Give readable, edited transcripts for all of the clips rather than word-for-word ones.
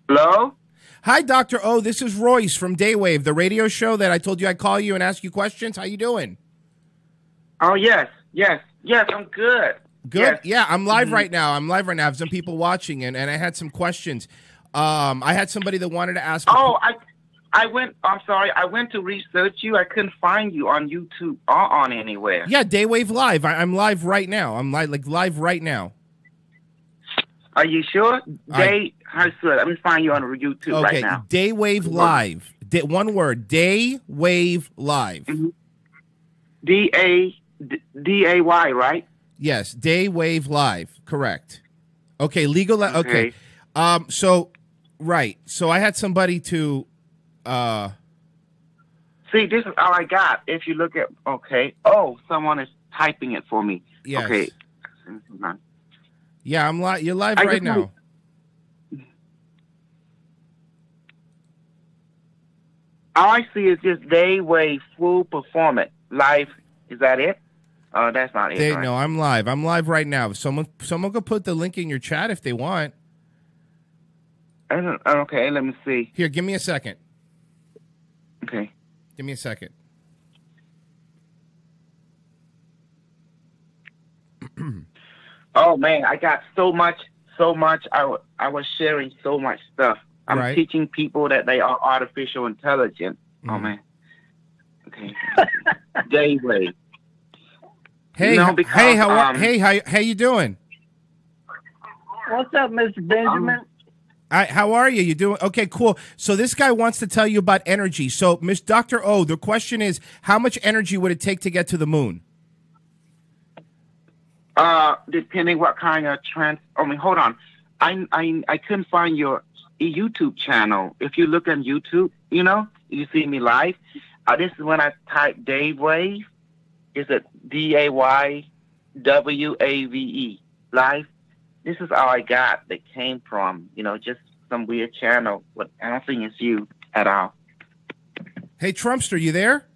Hello? Hi, Dr. O. This is Royce from Daywave, the radio show that I told you I'd call you and ask you questions. How you doing? Oh, yes, yes, yes, I'm good. Good. Yes. Yeah, I'm live right now. I have some people watching, and I had some questions. I had somebody that wanted to ask. Oh, I'm sorry. I went to research you. I couldn't find you on YouTube or on anywhere. Yeah, Daywave Live. I'm live right now. I'm live right now. Are you sure? Let me find you on YouTube right now. Daywave Live. One word. Daywave Live. Mm-hmm. D-A-Y, right? Yes, Daywave Live. Correct. Okay, legal. Okay. So I had somebody to. See, this is all I got. If you look at, oh, someone is typing it for me. Yes. Okay. Yeah, I'm live. You're live right now. All I see is just Daywave full performance live. Is that it? Oh, that's not it. Right? No, I'm live. I'm live right now. Someone could put the link in your chat if they want. Okay, let me see. Here, give me a second. Okay. Give me a second. Oh man, I got so much. I was sharing so much stuff. I'm teaching people that they are artificial intelligence. Oh man. Okay. Daywave. Hey, how you doing? What's up, Mr. Benjamin? How are you? You doing okay? Cool. So this guy wants to tell you about energy. So, Miss Dr. O, the question is, how much energy would it take to get to the moon? Depending what kind of hold on. I couldn't find your YouTube channel. If you look on YouTube, you see me live. This is when I type Daywave. Is it Daywave live? This is all I got that came from, just some weird channel. But I don't think it's you at all. Hey, Trumpster, you there?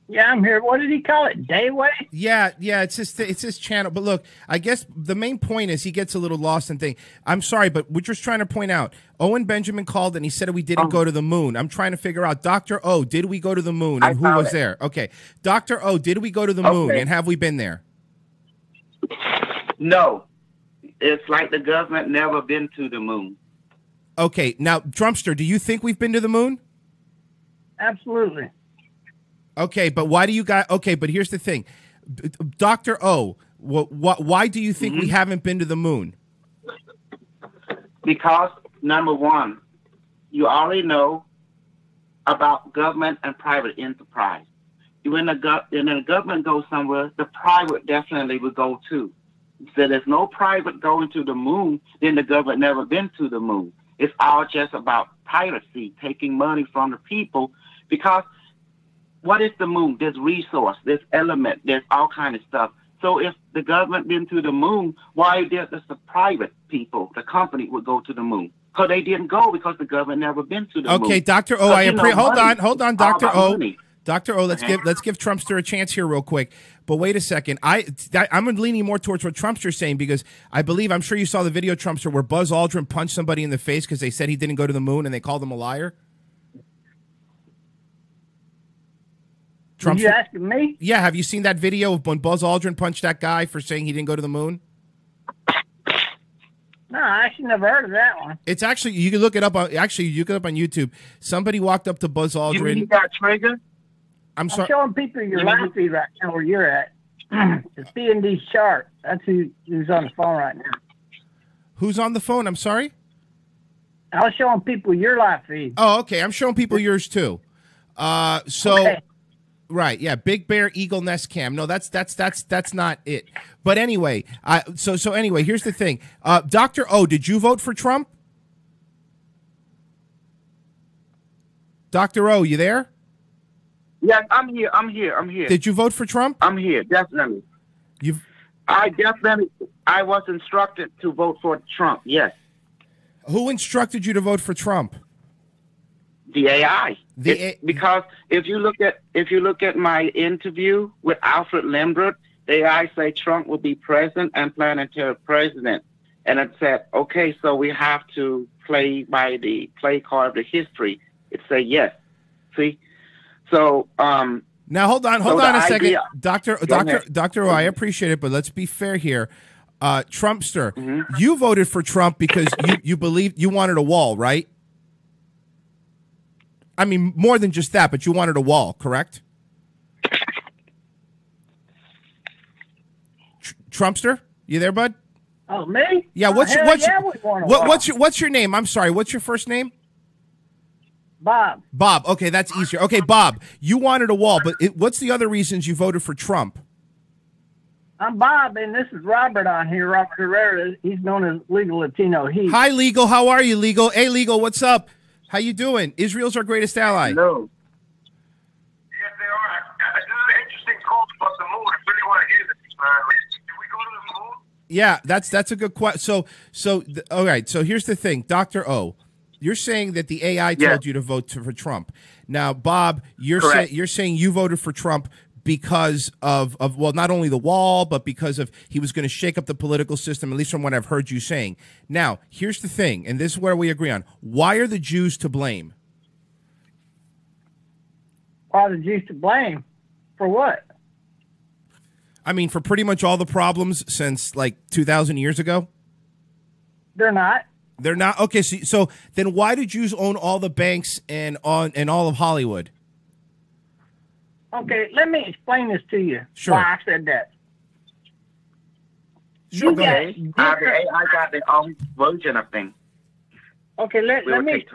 Yeah, I'm here. What did he call it? Daywave? Yeah, it's his channel. But look, I guess the main point is he gets a little lost in things. I'm sorry, but we're just trying to point out. Owen Benjamin called and he said we didn't go to the moon. I'm trying to figure out, Dr. O, did we go to the moon? And who was there? Okay. Dr. O, did we go to the moon? And have we been there? No. It's like the government never been to the moon. Okay. Now, Trumpster, do you think we've been to the moon? Absolutely. Okay, but why do you guys... Okay, but here's the thing. Dr. O, why do you think we haven't been to the moon? Because, number one, you already know about government and private enterprise. When the government goes somewhere, the private definitely will go too. So there's no private going to the moon, then the government never been to the moon. It's all just about piracy, taking money from the people. Because what is the moon? There's resource, there's element, there's all kind of stuff. So if the government been to the moon, why did the private people, the company, would go to the moon? Because they didn't go because the government never been to the moon. Okay, Dr. O, hold on, Dr. O. Dr. O, let's give Trumpster a chance here real quick. But wait a second. I'm leaning more towards what Trumpster's saying because I'm sure you saw the video, Trumpster, where Buzz Aldrin punched somebody in the face because they said he didn't go to the moon and they called him a liar. Are you asking me? Yeah, have you seen that video of when Buzz Aldrin punched that guy for saying he didn't go to the moon? No, I actually never heard of that one. It's actually, you can look it up on YouTube. Somebody walked up to Buzz Aldrin. You mean you got triggered? I'm showing people your live feed right now where you're at. The C&D chart. That's who's on the phone right now. Who's on the phone? I'm sorry? I was showing people your live feed. Oh, okay. I'm showing people yours too. Okay. Right, yeah, Big Bear Eagle Nest Cam. No, that's not it. But anyway, so anyway, here's the thing. Dr. O, did you vote for Trump? Dr. O, you there? Yes, I'm here. Did you vote for Trump? I'm here, definitely. I was instructed to vote for Trump, yes. Who instructed you to vote for Trump? The AI. Because if you look at my interview with Alfred Lindbergh, the AI say Trump will be president and planetary president. And it said, okay, so we have to play by the play card of the history. It said yes. See? So now hold on a second. Doctor, I appreciate it, but let's be fair here. Trumpster, you voted for Trump because you believed you wanted a wall, right? I mean, more than just that, but you wanted a wall, correct? Trumpster, you there, bud? Oh, me? Yeah. What's your name? I'm sorry. What's your first name? Bob. Bob. Okay, that's easier. Okay, Bob, you wanted a wall, but what's the other reasons you voted for Trump? I'm Bob, and this is Robert on here. Robert Herrera. He's known as Legal Latino. Hi, Legal. How are you, Legal? Hey, Legal. What's up? How you doing? Israel's our greatest ally. Hello. Yes, they are. This is an interesting call about the moon. I really want to hear this, man. Did we go to the moon? Yeah, that's a good question. So all right. So here's the thing, Dr. O. You're saying that the AI told you to vote for Trump. Now, Bob, you're saying you voted for Trump because of well, not only the wall, but because of he was going to shake up the political system, at least from what I've heard you saying. Now, here's the thing, and this is where we agree on. Why are the Jews to blame? Why are the Jews to blame? For what? I mean, for pretty much all the problems since like 2,000 years ago? They're not. They're not? Okay, so then why do Jews own all the banks and all of Hollywood? Okay, let me explain this to you. Sure. Why I said that. Sure, go ahead. The AI got their own version of things. Okay, let me...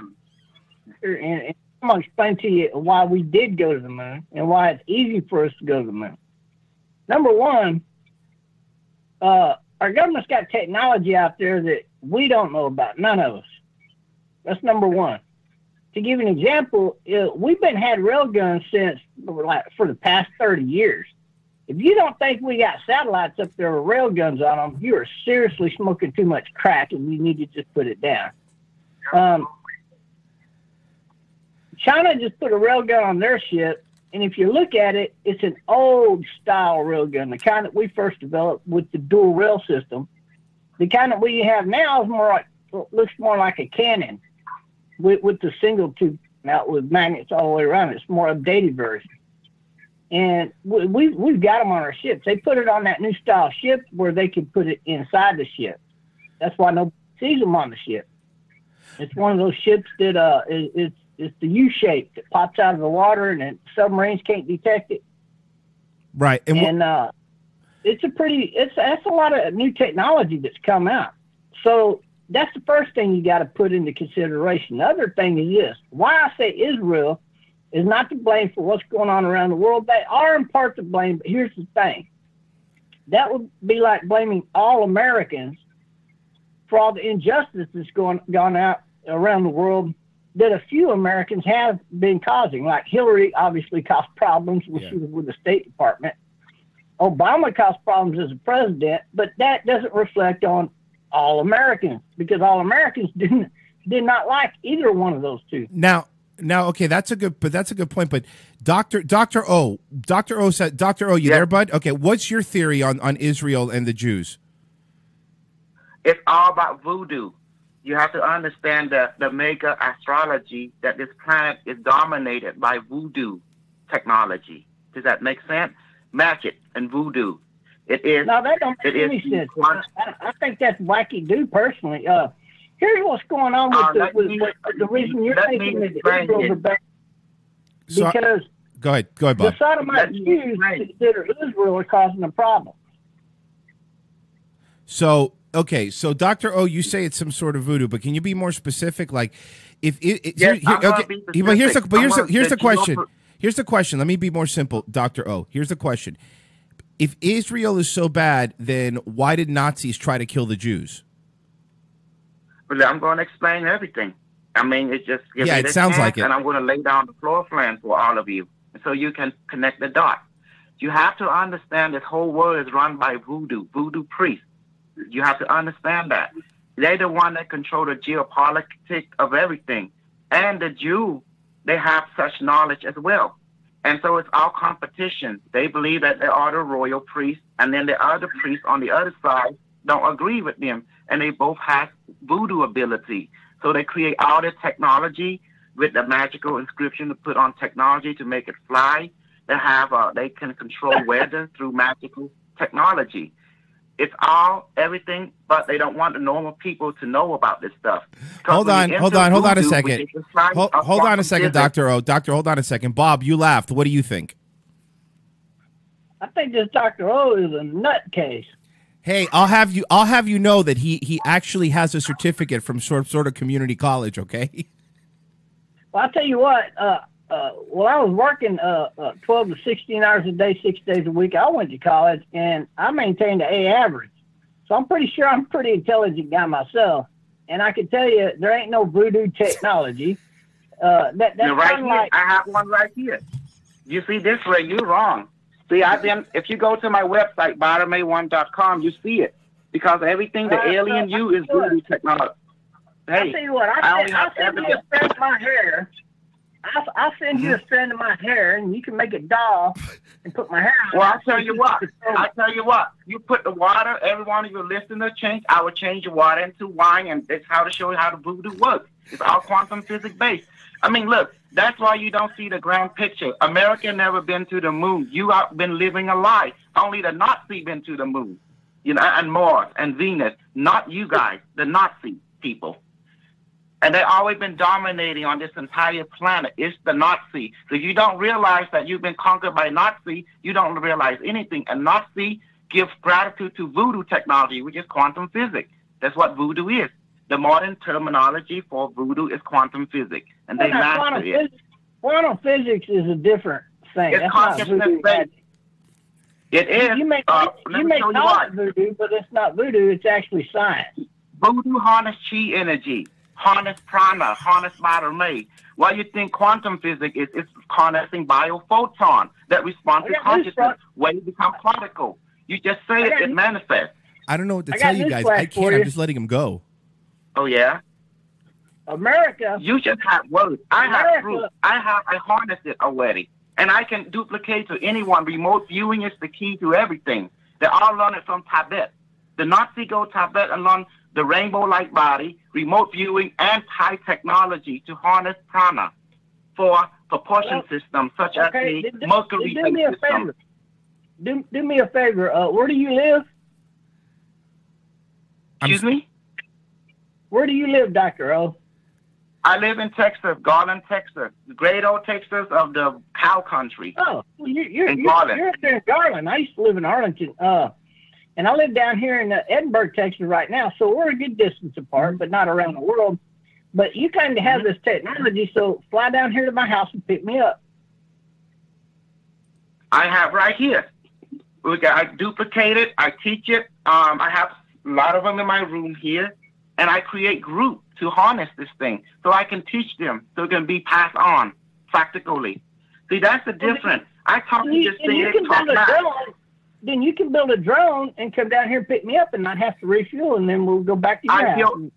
And I'm going to explain to you why we did go to the moon and why it's easy for us to go to the moon. Number one, our government's got technology out there that we don't know about, none of us. That's number one. To give you an example, we've been had railguns since for the past 30 years. If you don't think we got satellites up there with railguns on them, you are seriously smoking too much crack, and you need to just put it down. China just put a railgun on their ship, and if you look at it, it's an old style railgun, the kind that we first developed with the dual rail system. The kind that we have now is looks more like a cannon with the single tube out with magnets all the way around. It's more updated version. And we've got them on our ships. They put it on that new style ship where they can put it inside the ship. That's why nobody sees them on the ship. It's one of those ships that it's the U shape that pops out of the water, and then submarines can't detect it. Right. And that's a lot of new technology that's come out. So that's the first thing you got to put into consideration. The other thing is this: why I say Israel is not to blame for what's going on around the world. They are in part to blame, but here's the thing: that would be like blaming all Americans for all the injustice that's gone out around the world that a few Americans have been causing. Like Hillary obviously caused problems when she was with the State Department. Obama caused problems as a president, but that doesn't reflect on all Americans, because all Americans did not like either one of those two. Now, okay, that's a good point. But Dr. O said, you there, bud? Okay, what's your theory on Israel and the Jews? It's all about voodoo. You have to understand the mega astrology that this planet is dominated by voodoo technology. Does that make sense? Magic and voodoo. It is. No, that don't make any sense. I think that's wacky do personally. Here's what's going on with the reason you're thinking that Israel's are better. Because go ahead, Bob. The Sodomite Jews consider Israel are causing a problem. So, okay, so Dr. O, you say it's some sort of voodoo, but can you be more specific? Like, here's the question. Here's the question. Let me be more simple, Dr. O. Here's the question. If Israel is so bad, then why did Nazis try to kill the Jews? Well, I'm going to explain everything. I mean, it's just it sounds like it. And I'm going to lay down the floor plan for all of you, so you can connect the dots. You have to understand this whole world is run by voodoo priests. You have to understand that. They're the one that control the geopolitics of everything. And the Jew, they have such knowledge as well. And so it's all competition. They believe that they are the royal priests, and then the other priests on the other side don't agree with them. and they both have voodoo ability. So they create all this technology with the magical inscription to put on technology to make it fly. They can control weather through magical technology. It's all everything, but they don't want the normal people to know about this stuff. Hold on a second. Hold on a second, Dr. O. Doctor, hold on a second. Bob, you laughed. What do you think? I think this Dr. O is a nutcase. Hey, I'll have you know that he actually has a certificate from sort of community college, okay? Well, I'll tell you what, well, I was working 12 to 16 hours a day, 6 days a week. I went to college, and I maintained an A average. So I'm pretty sure I'm a pretty intelligent guy myself. And I can tell you, there ain't no voodoo technology. That's right kind of like... I have one right here. You see this way, you're wrong. See, if you go to my website, bottom1.com, you see it. Because everything the alien you is voodoo technology. Hey, I'll tell you what, I'll send you a strand of my hair. I'll send you a strand of my hair, and you can make a doll and put my hair on. Well, I'll tell you what. You put the water, every one of your listeners change. I will change the water into wine, and it's how to show you how the voodoo works. It's all quantum physics based. I mean, look, that's why you don't see the grand picture. America never been to the moon. You have been living a lie. Only the Nazi been to the moon, and Mars and Venus. Not you guys, the Nazi people. And they've always been dominating on this entire planet. It's the Nazi. So you don't realize that you've been conquered by Nazi. You don't realize anything. And Nazi gives gratitude to voodoo technology, which is quantum physics. That's what voodoo is. The modern terminology for voodoo is quantum physics. And they master it. Quantum physics is a different thing. It's consciousness-based. It is. You may call it voodoo, but it's not voodoo. It's actually science. Voodoo harness chi energy. Harness prana, harness matter may. Why you think quantum physics is? It's harnessing biophoton that respond to consciousness when you become particle. You just say it manifests. I don't know what to tell you guys. I can't. I'm just letting him go. Oh yeah. America. You just have words. I have proof. I harnessed it already, and I can duplicate to anyone. Remote viewing is the key to everything. They all learn it from Tibet. The Nazi go Tibet and learn the rainbow light body, remote viewing, and high technology to harness prana for propulsion systems such as the Mercury system. Do me a favor. Where do you live? Excuse me? Where do you live, Dr. O? I live in Texas, Garland, Texas, the great old Texas of the cow country. Oh, you're up there in Garland. I used to live in Arlington. And I live down here in Edinburgh, Texas right now, so we're a good distance apart, but not around the world. But you kind of have this technology, so fly down here to my house and pick me up. I have right here. I duplicate it. I teach it. I have a lot of them in my room here, and I create groups to harness this thing so I can teach them so it can be passed on practically. See, that's the difference. I talk to this thing. Then you can build a drone and come down here and pick me up and not have to refuel, and then we'll go back to your house.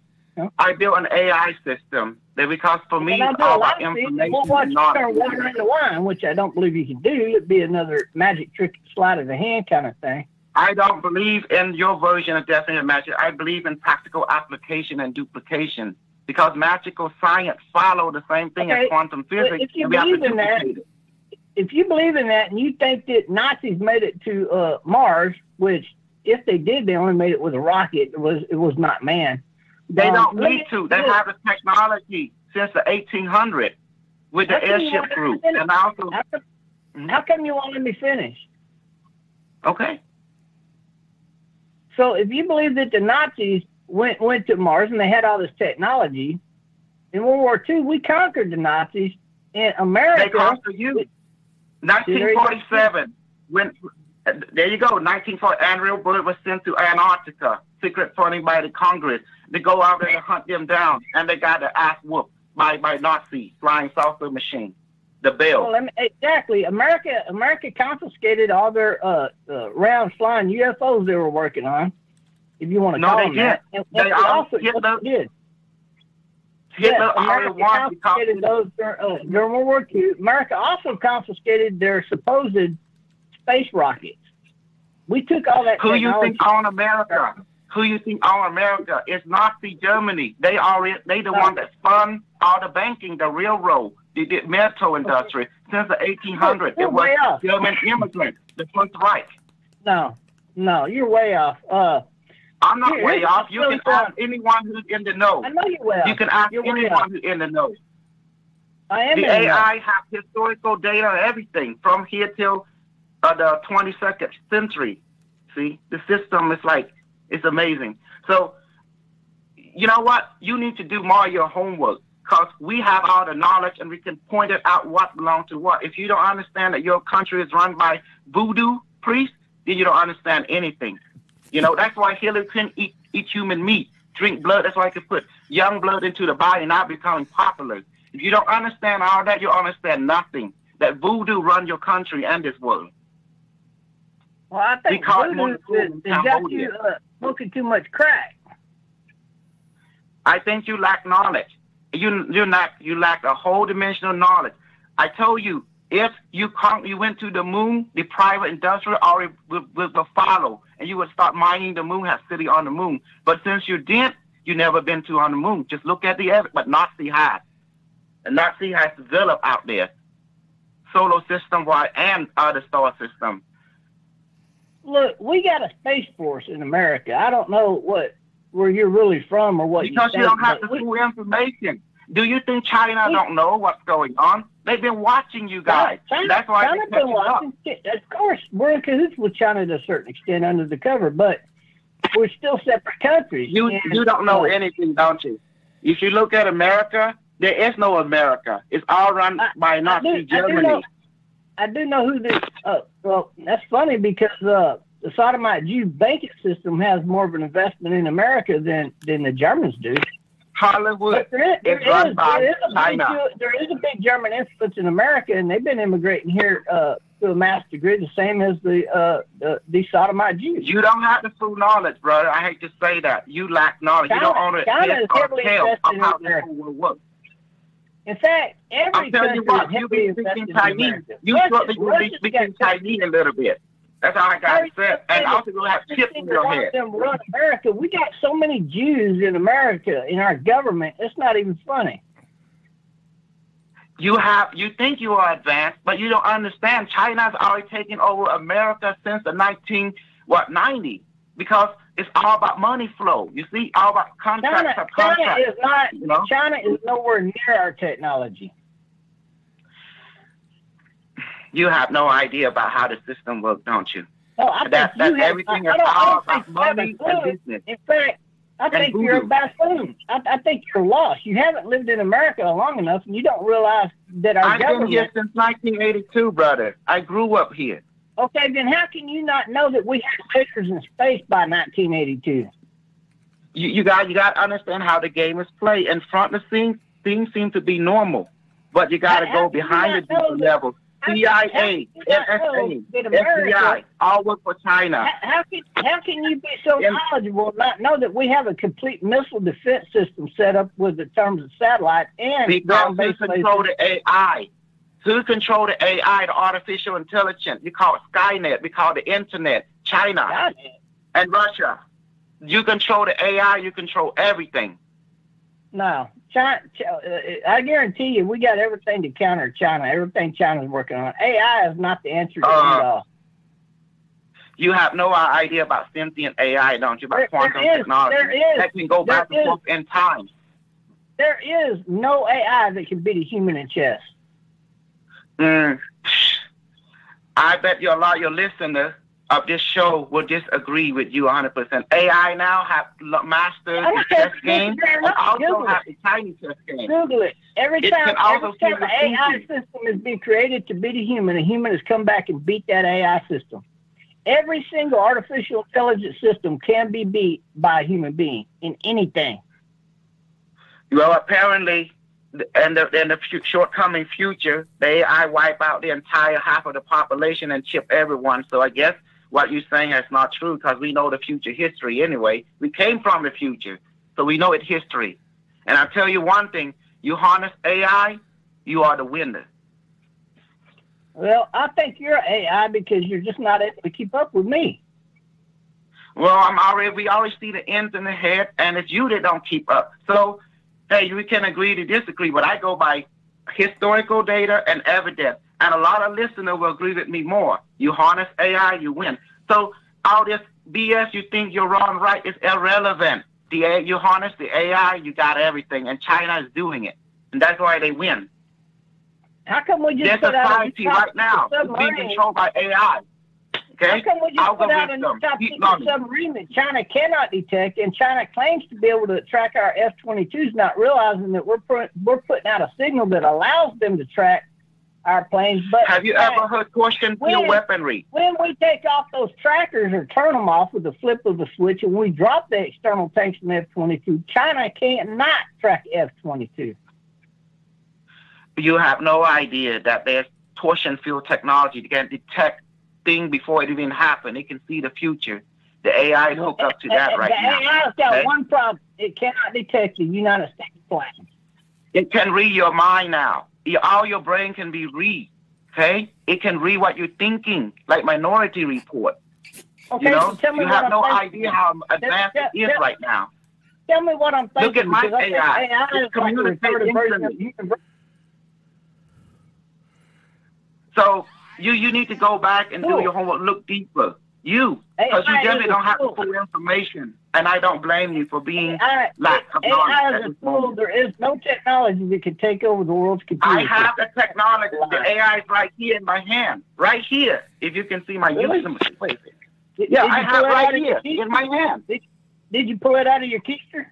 I built an AI system because for me, all my information we'll watch you turn water into wine, which I don't believe you can do. It'd be another magic trick, sleight of the hand kind of thing. I don't believe in your version of definite magic. I believe in practical application and duplication because magical science follow the same thing as quantum physics. If you believe in that, if you believe in that and you think that Nazis made it to Mars, which if they did, they only made it with a rocket. It was not man. They don't need to. They have the technology since the 1800s with the airship group. And also, how come you won't let me finish? Okay. So if you believe that the Nazis went to Mars and they had all this technology, in World War II, we conquered the Nazis in America. They conquered you. 1947, there you go. 1940, Andrew Bullitt was sent to Antarctica, secret funding by the Congress. They go out there to hunt them down, and they got their ass whooped by Nazis flying saucer machine. The Bell. Well, exactly. America confiscated all their round flying UFOs they were working on, if you want to call them that. They also did. Hitler America confiscated those during World War II. America also confiscated their supposed space rockets. We took all that technology. Who you think owned America? Who you think own America? It's Nazi Germany. They the one that spun all the banking, the railroad, the metal industry since the 1800s. It was German immigrants, the First Reich. No, you're way off. I'm not way off. You can ask anyone who's in the know. I know you're way off. You can ask anyone who's in the know. I am the AI have historical data and everything from here till the 22nd century. See, the system is it's amazing. So, you know what? You need to do more of your homework because we have all the knowledge and we can point it out what belongs to what. If you don't understand that your country is run by voodoo priests, then you don't understand anything. That's why Hillary Clinton eat human meat, drink blood. That's why I could put young blood into the body and not becoming popular. If you don't understand all that, you understand nothing. That voodoo run your country and this world. Well, I think voodoo has got you smoking too much crack. I think you lack knowledge. You lack a whole dimensional knowledge. I told you, if you went to the moon, the private industry already will follow, and you would start mining the moon, have city on the moon. But since you didn't, you never been to on the moon. Just look at the evidence, but Nazi has. The Nazi has developed out there, solar system-wide and other star system. Look, we got a space force in America. I don't know where you're really from or what because you don't have the full information. Do you think China don't know what's going on? They've been watching you guys. That's why China's been watching. Of course, we're in cahoots with China to a certain extent under the cover, but we're still separate countries. You don't know anything, don't you? If you look at America, there is no America. It's all run by Nazi Germany. I do know who this. Well, that's funny because the Sodomite Jew banking system has more of an investment in America than the Germans do. Hollywood is run by China. There is a big German influence in America, and they've been immigrating here to a mass degree, the same as the Sodomite Jews. You don't have the full knowledge, brother. I hate to say that. You lack knowledge. China, you don't own it. China is heavily invested in how America. this will work. In fact, every country is heavily invested in America. You be speaking Chinese a little bit. That's all I got to say. And also you'll have chips in your head. Run America. We got so many Jews in America, in our government, it's not even funny. You think you are advanced, but you don't understand. China's already taken over America since the 90s because it's all about money flow. You see, all about contracts. China is nowhere near our technology. You have no idea about how the system works, don't you? No, everything is all about money and business. In fact, I think you're a buffoon. I think you're lost. You haven't lived in America long enough, and you don't realize that our government... I've been here since 1982, brother. I grew up here. Okay, then how can you not know that we had pictures in space by 1982? You got to understand how the game is played. In front of the scenes, things seem to be normal, but you got to go behind the deeper level. CIA, NSA, FBI, all work for China. How can you be so knowledgeable and not know that we have a complete missile defense system set up with the terms of satellite and because we control the AI. Who control the AI, the artificial intelligence? You call it Skynet. We call it the Internet. China and Russia. You control the AI. You control everything. No. China, I guarantee you, we got everything to counter China. Everything China's working on. AI is not the answer to it all. You have no idea about sentient AI, don't you? About quantum technology. That can go back and forth in time. There is no AI that can beat a human in chess. I bet a lot of your listeners of this show will disagree with you 100%. AI now have mastered the chess game and also have the Chinese chess game. Google it. Every time an AI system has been created to beat a human has come back and beat that AI system. Every single artificial intelligence system can be beat by a human being in anything. Well, apparently, in the shortcoming future, the AI wipe out the entire half of the population and chip everyone. So I guess what you're saying is not true because we know the future history anyway. We came from the future, so we know its history. And I'll tell you one thing, you harness AI, you are the winner. Well, I think you're AI because you're just not able to keep up with me. Well, we already see the ends in the head, and it's you that don't keep up. So, hey, we can agree to disagree, but I go by historical data and evidence. And a lot of listeners will agree with me more. You harness AI, you win. So all this BS you think you're wrong, right, is irrelevant. You harness the AI, you got everything. And China is doing it. And that's why they win. How come we just Their put out society right now is being controlled by AI. Okay? How come we just put out a new top secret submarine that China cannot detect, and China claims to be able to track our F-22s, not realizing that we're putting out a signal that allows them to track our planes? But have you ever heard torsion field weaponry? When we take off those trackers or turn them off with the flip of the switch, and we drop the external tanks in F-22, China cannot track F-22. You have no idea that there's torsion field technology that can detect things before it even happens. It can see the future. The AI is hooked up to that right now. The AI's got one problem. It cannot detect the United States flag. It can read your mind now. All your brain can be read. Okay? It can read what you're thinking, like Minority Report. Okay, you know? so tell me you have no thinking. idea how advanced it is right now. Tell me what I'm thinking. Look at my AI. AI is like a retarded version of human. So you need to go back and do your homework. Look deeper. Because you definitely don't have the full information, and I don't blame you for being lack of knowledge. AI is a tool. There is no technology that can take over the world's computer. I have the technology. The AI is right here in my hand, right here. If you can see my use. Yeah, I have right here in my hand. Did you pull it out of your keister?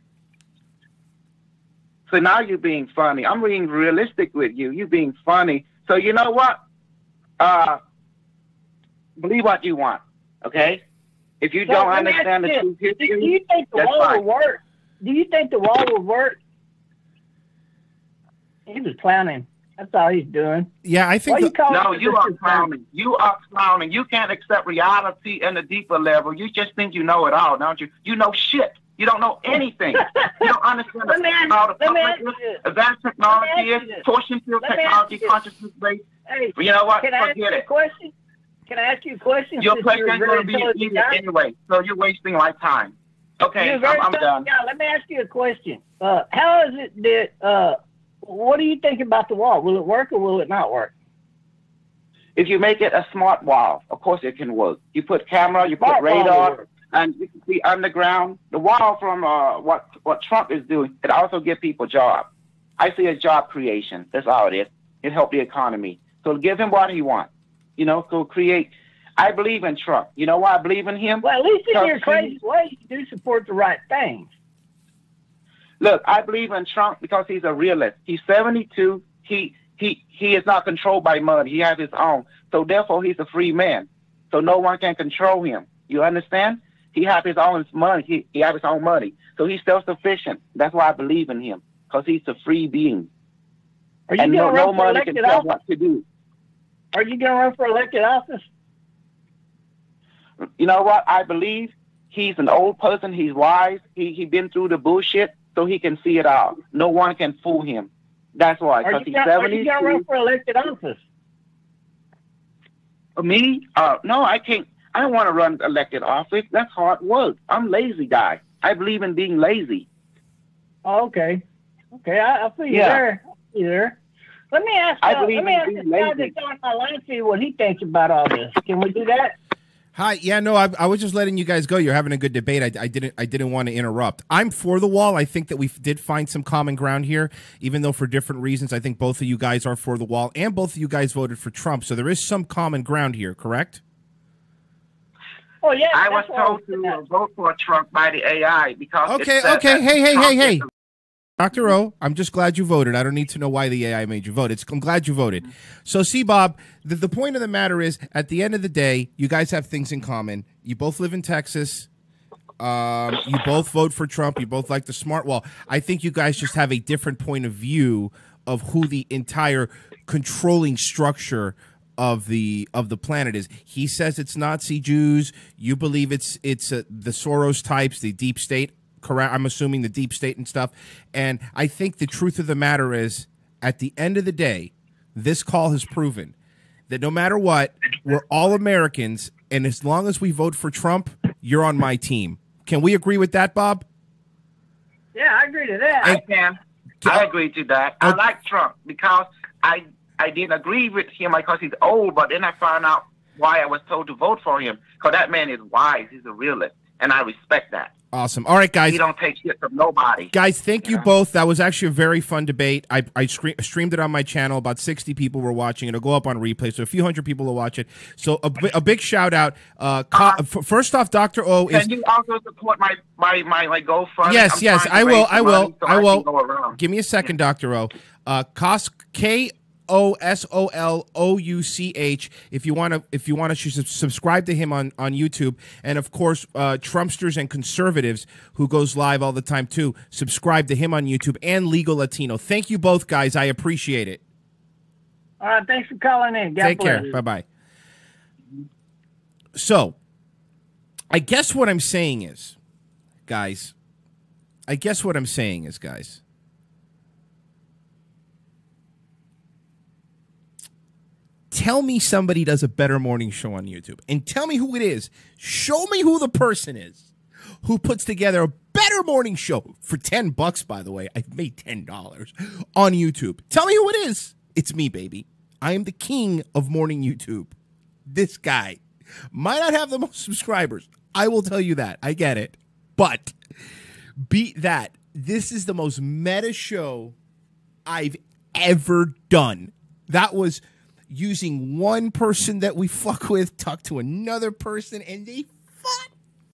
So now you're being funny. I'm being realistic with you. You're being funny. So you know what? Believe what you want. Okay? If you don't understand the truth history, do you think the wall will work? Do you think the wall will work? He was clowning. That's all he's doing. Yeah, I think. No, you are clowning. You are clowning. You can't accept reality in a deeper level. You just think you know it all, don't you? You know shit. You don't know anything. You don't understand how the advanced technology is, torsion field technology, consciousness-based. Hey, you know what? Forget it. Can I ask you a question? Your question is going to be easy anyway, so you're wasting my time. Okay, I'm done. Yeah, let me ask you a question. How is it that, what do you think about the wall? Will it work or will it not work? If you make it a smart wall, of course it can work. You put camera, you put radar, and you can see underground. The wall from what Trump is doing, it also gives people jobs. I see a job creation. That's all it is. It helps the economy. So give him what he wants. You know, so create. I believe in Trump. You know why I believe in him? Well, at least in your crazy way, you do support the right things. Look, I believe in Trump because he's a realist. He's 72. He is not controlled by money. He has his own. So therefore, he's a free man. So no one can control him. You understand? He has his own money. He has his own money. So he's self-sufficient. That's why I believe in him, because he's a free being. Are you going to run for elected office? What to do. Are you going to run for elected office? You know what? I believe he's an old person. He's wise. He been through the bullshit, so he can see it all. No one can fool him. That's why. Because he's 70. Are you going to run for elected office? Me? No, I can't. I don't want to run elected office. That's hard work. I'm a lazy guy. I believe in being lazy. Oh, okay. Okay, I feel you there. Let me ask this guy that's on my line, see what he thinks about all this. Can we do that? Hi. Yeah, no, I was just letting you guys go. You're having a good debate. I didn't want to interrupt. I'm for the wall. I think that we did find some common ground here, even though for different reasons. I think both of you guys are for the wall, and both of you guys voted for Trump. So there is some common ground here, correct? Oh yeah. I was told to vote for Trump by the AI because. Okay. Hey. Dr. O, I'm just glad you voted. I don't need to know why the AI made you vote. I'm glad you voted. So, see, Bob, the point of the matter is, at the end of the day, you guys have things in common. You both live in Texas. You both vote for Trump. You both like the smart wall. I think you guys just have a different point of view of who the entire controlling structure of the planet is. He says it's Nazi Jews. You believe it's the Soros types, the deep state. Correct. I'm assuming the deep state and stuff. And I think the truth of the matter is, at the end of the day, this call has proven that no matter what, we're all Americans. And as long as we vote for Trump, you're on my team. Can we agree with that, Bob? Yeah, I agree to that. I can. I agree to that. I like Trump because I didn't agree with him because he's old, but then I found out why I was told to vote for him. Because that man is wise. He's a realist, and I respect that. Awesome. All right, guys. He don't take shit from nobody. Guys, thank you both. That was actually a very fun debate. I streamed it on my channel. About 60 people were watching. It'll go up on replay, so a few hundred people will watch it. So a big shout out. First off, Dr. O is. Can you also support my GoFundMe? Yes, I will. I will. So I will. can go around. Give me a second, Dr. O. KOSOLOUCH. If you want to subscribe to him on YouTube, and of course Trumpsters and Conservatives, who goes live all the time too, subscribe to him on YouTube, and Legal Latino. Thank you both, guys. I appreciate it. All right, thanks for calling in. God Take bless. care. Bye bye. So, I guess what I'm saying is, guys. Tell me somebody does a better morning show on YouTube, and tell me who it is. Show me who the person is who puts together a better morning show for $10, by the way. I've made $10 on YouTube. Tell me who it is. It's me, baby. I am the king of morning YouTube. This guy might not have the most subscribers. I will tell you that. I get it. But beat that. This is the most meta show I've ever done. That was using one person that we fuck with, talk to another person, and they